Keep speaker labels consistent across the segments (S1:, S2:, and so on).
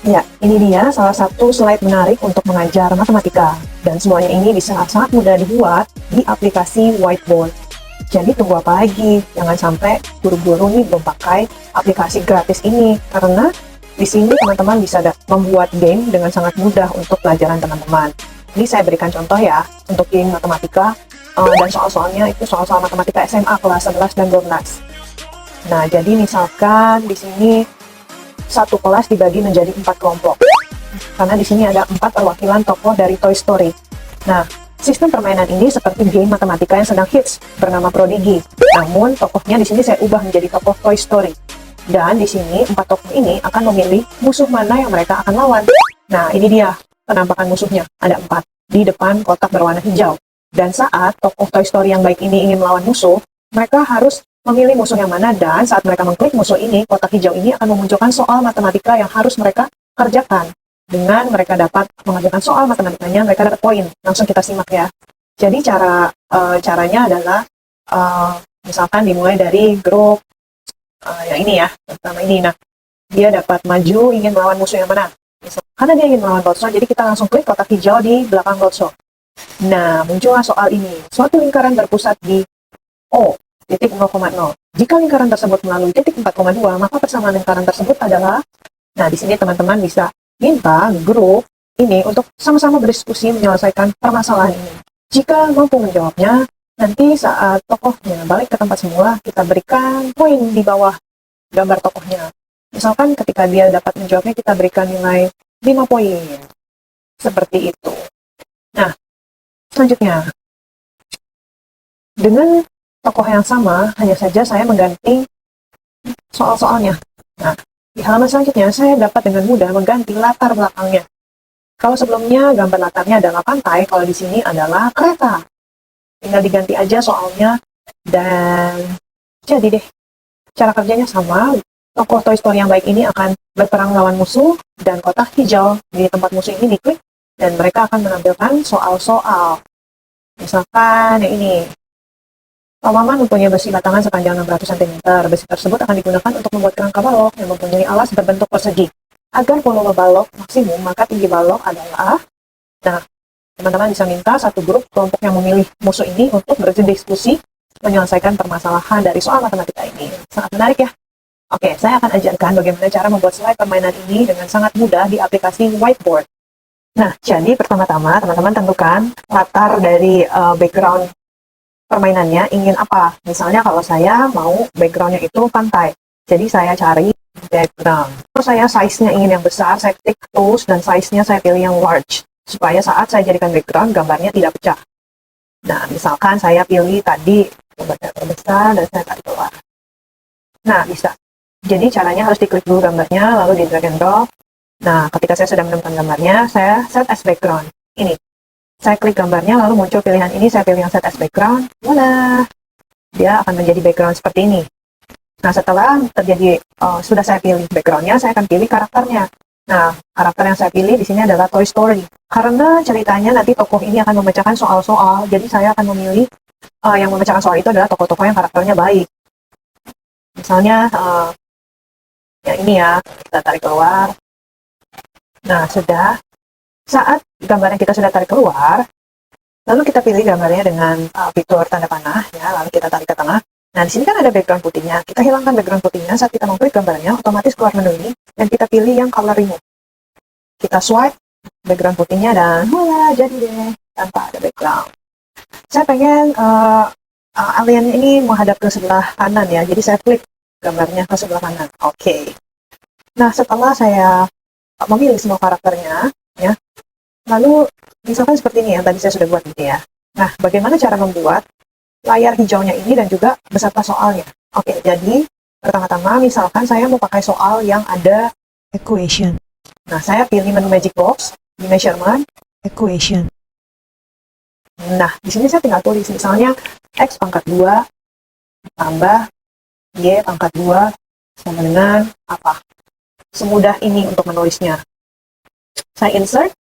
S1: Ya, ini dia salah satu slide menarik untuk mengajar matematika. Dan semuanya ini bisa sangat mudah dibuat di aplikasi Whiteboard. Jadi tunggu apa lagi? Jangan sampai guru-guru nih belum pakai aplikasi gratis ini. Karena di sini teman-teman bisa membuat game dengan sangat mudah untuk pelajaran teman-teman. Ini saya berikan contoh ya, untuk game matematika. Dan soal-soalnya itu soal-soal matematika SMA kelas 11 dan 12. Nah, jadi misalkan di sini satu kelas dibagi menjadi 4 kelompok. Karena di sini ada 4 perwakilan tokoh dari Toy Story. Nah, sistem permainan ini seperti game matematika yang sedang hits bernama Prodigy. Namun, tokohnya di sini saya ubah menjadi tokoh Toy Story. Dan di sini 4 tokoh ini akan memilih musuh mana yang mereka akan lawan. Nah, ini dia penampakan musuhnya. Ada 4 di depan kotak berwarna hijau. Dan saat tokoh Toy Story yang baik ini ingin melawan musuh, mereka harus memilih musuh yang mana, dan saat mereka mengklik musuh ini, kotak hijau ini akan memunculkan soal matematika yang harus mereka kerjakan. Dengan mereka dapat mengerjakan soal matematikanya, mereka dapat poin. Langsung kita simak ya. Jadi caranya adalah misalkan dimulai dari grup yang ini ya, pertama ini. Nah, dia dapat maju ingin melawan musuh yang mana. Karena dia ingin melawan Lotso, jadi kita langsung klik kotak hijau di belakang Lotso. Nah, muncullah soal ini. Suatu lingkaran berpusat di O, titik 0,0. Jika lingkaran tersebut melalui titik 4,2, maka persamaan lingkaran tersebut adalah, nah di sini teman-teman bisa minta grup ini untuk sama-sama berdiskusi menyelesaikan permasalahan ini. Jika mampu menjawabnya, nanti saat tokohnya balik ke tempat semula, kita berikan poin di bawah gambar tokohnya. Misalkan ketika dia dapat menjawabnya, kita berikan nilai 5 poin. Seperti itu. Nah, selanjutnya, dengan tokoh yang sama, hanya saja saya mengganti soal-soalnya. Nah, di halaman selanjutnya, saya dapat dengan mudah mengganti latar belakangnya. Kalau sebelumnya gambar latarnya adalah pantai, kalau di sini adalah kereta. Tinggal diganti aja soalnya, dan jadi deh. Cara kerjanya sama, tokoh Toy Story yang baik ini akan berperang melawan musuh, dan kotak hijau di tempat musuh ini diklik, dan mereka akan menampilkan soal-soal. Misalkan yang ini. Paman mempunyai besi batangan sepanjang 600 cm. Besi tersebut akan digunakan untuk membuat kerangka balok yang mempunyai alas berbentuk persegi. Agar volume balok maksimum, maka tinggi balok adalah... Nah, teman-teman bisa minta satu grup kelompok yang memilih musuh ini untuk berdiskusi menyelesaikan permasalahan dari soal matematika ini. Sangat menarik ya. Oke, saya akan ajarkan bagaimana cara membuat slide permainan ini dengan sangat mudah di aplikasi Whiteboard. Nah, jadi pertama-tama teman-teman tentukan latar dari background permainannya ingin apa. Misalnya kalau saya mau backgroundnya itu pantai, jadi saya cari background. Kalau saya size-nya ingin yang besar, saya klik tools dan size-nya saya pilih yang large, supaya saat saya jadikan background, gambarnya tidak pecah. Nah, misalkan saya pilih tadi gambarnya terbesar dan saya tarik keluar. Nah, bisa. Jadi caranya harus diklik dulu gambarnya, lalu di drag and drop. Nah, ketika saya sudah menemukan gambarnya, saya set as background. Ini. Saya klik gambarnya, lalu muncul pilihan ini, saya pilih yang set as background. Voila! Dia akan menjadi background seperti ini. Nah, setelah terjadi, sudah saya pilih backgroundnya, saya akan pilih karakternya. Nah, karakter yang saya pilih di sini adalah Toy Story. Karena ceritanya nanti tokoh ini akan memecahkan soal-soal, jadi saya akan memilih yang memecahkan soal itu adalah tokoh-tokoh yang karakternya baik. Misalnya, yang ini ya, kita tarik keluar. Nah, sudah. Saat gambarnya kita sudah tarik keluar, lalu kita pilih gambarnya dengan fitur tanda panah, ya, lalu kita tarik ke tengah. Nah, di sini kan ada background putihnya. Kita hilangkan background putihnya saat kita mengklik gambarnya, otomatis keluar menu ini, dan kita pilih yang color remove. Kita swipe background putihnya, dan voila, jadi deh, tanpa ada background. Saya pengen alien ini menghadap ke sebelah kanan ya, jadi saya klik gambarnya ke sebelah kanan. Oke. Nah, setelah saya memilih semua karakternya, ya, lalu misalkan seperti ini yang tadi saya sudah buat gitu ya. Nah, bagaimana cara membuat layar hijaunya ini dan juga beserta soalnya? Oke, jadi pertama-tama misalkan saya mau pakai soal yang ada equation. Nah, saya pilih menu magic box di measurement, equation. Nah, di sini saya tinggal tulis misalnya X pangkat 2 tambah Y pangkat 2 sama dengan apa. Semudah ini untuk menulisnya. Saya insert,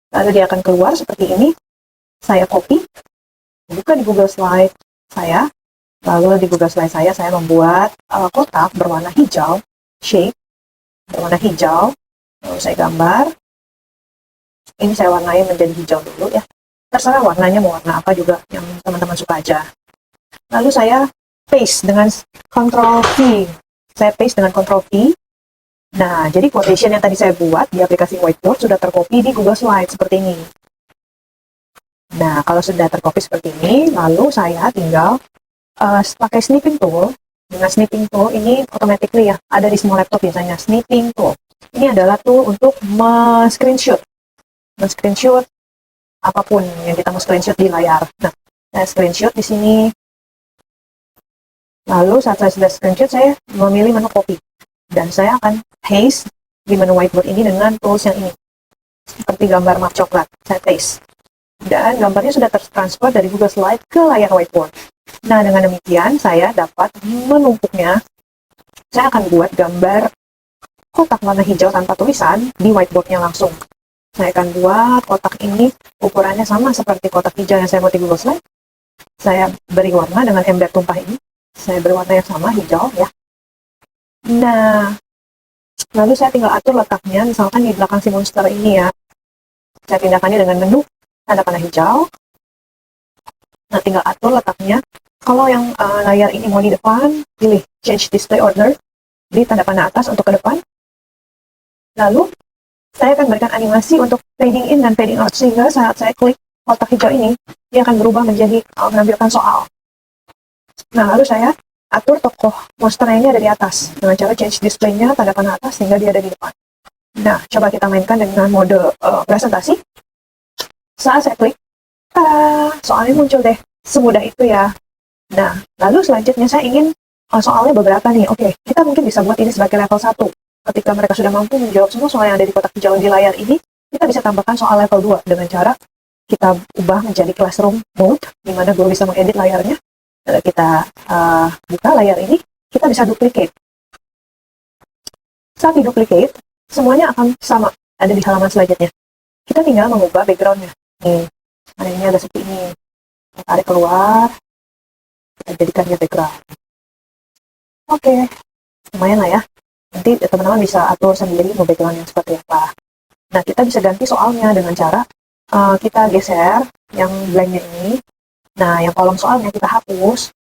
S1: lalu dia akan keluar seperti ini. Saya copy, buka di Google Slide saya, lalu di Google Slide saya membuat kotak berwarna hijau, shape berwarna hijau, Lalu saya gambar. Ini saya warnai menjadi hijau dulu ya. Terserah warnanya mau warna apa juga yang teman-teman suka aja. Lalu saya paste dengan Ctrl V. Saya paste dengan Ctrl V. Nah, jadi quotation yang tadi saya buat di aplikasi Whiteboard sudah tercopy di Google Slide seperti ini. Nah, kalau sudah tercopy seperti ini, lalu saya tinggal pakai snipping tool. Dengan snipping tool ini automatically ya, ada di semua laptop biasanya, snipping tool. Ini adalah tool untuk men-screenshot apapun yang kita mau screenshot di layar. Nah, saya screenshot di sini. Lalu saat saya sudah screenshot, saya memilih menu copy. Dan saya akan paste di menu whiteboard ini dengan tools yang ini. Seperti gambar map coklat, saya paste. Dan gambarnya sudah tertransfer dari Google Slide ke layar whiteboard. Nah, dengan demikian saya dapat menumpuknya. Saya akan buat gambar kotak warna hijau tanpa tulisan di whiteboardnya langsung. Saya akan buat kotak ini ukurannya sama seperti kotak hijau yang saya buat di Google Slide. Saya beri warna dengan ember tumpah ini. Saya beri warna yang sama, hijau ya. Nah, lalu saya tinggal atur letaknya, misalkan di belakang si monster ini ya. Saya pindahkannya dengan menu tanda panah hijau. Nah, tinggal atur letaknya. Kalau yang layar ini mau di depan, pilih Change Display Order di tanda panah atas untuk ke depan. Lalu, saya akan berikan animasi untuk fading in dan fading out, sehingga saat saya klik kotak hijau ini, dia akan berubah menjadi menampilkan soal. Nah, lalu saya atur tokoh monsternya ini ada di atas dengan cara change display-nya tanda panah atas sehingga dia ada di depan. Nah, coba kita mainkan dengan mode presentasi. Saat saya klik, soalnya muncul deh. Semudah itu ya. Nah, lalu selanjutnya saya ingin soalnya beberapa nih. Oke, kita mungkin bisa buat ini sebagai level 1. Ketika mereka sudah mampu menjawab semua soal yang ada di kotak hijau di layar ini, kita bisa tambahkan soal level 2 dengan cara kita ubah menjadi classroom mode, di mana guru bisa mengedit layarnya. Kita buka layar ini, kita bisa duplicate. Saat di duplicate, semuanya akan sama ada di halaman selanjutnya. Kita tinggal mengubah backgroundnya. Nih, ini ada seperti ini. Kita tarik keluar, kita jadikannya background. Oke, lumayan lah ya. Nanti teman-teman bisa atur sendiri mau background yang seperti apa. Nah, kita bisa ganti soalnya dengan cara kita geser yang blanknya ini. Nah, yang kolom soalnya kita hapus,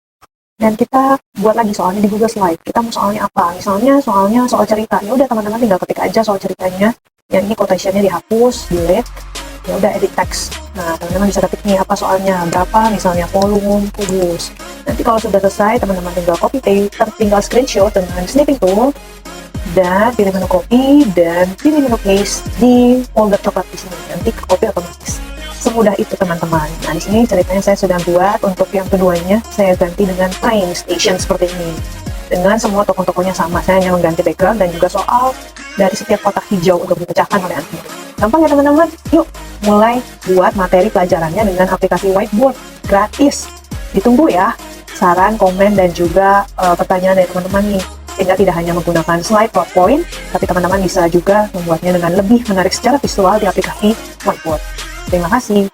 S1: dan kita buat lagi soalnya di Google Slide. Kita mau soalnya apa? Misalnya soalnya soal cerita. Ya udah teman-teman tinggal ketik aja soal ceritanya. Yang ini quotation-nya dihapus, delete. Ya udah edit text. Nah, teman-teman bisa ketik nih apa soalnya, berapa misalnya volume, kubus. Nanti kalau sudah selesai, teman-teman tinggal copy paste, tinggal screenshot dengan snipping tool, dan pilih menu copy dan pilih menu paste di folder coklat di sini. Nanti copy otomatis. Semudah itu teman-teman. Nah, di sini ceritanya saya sudah buat. Untuk yang keduanya saya ganti dengan train station seperti ini. Dengan semua tokoh-tokohnya sama. Saya hanya mengganti background dan juga soal dari setiap kotak hijau untuk dipecahkan oleh anak murid. Gampang ya teman-teman? Yuk, mulai buat materi pelajarannya dengan aplikasi Whiteboard gratis. Ditunggu ya saran, komen, dan juga pertanyaan dari teman-teman nih. Sehingga tidak hanya menggunakan slide PowerPoint, tapi teman-teman bisa juga membuatnya dengan lebih menarik secara visual di aplikasi Whiteboard. Terima kasih.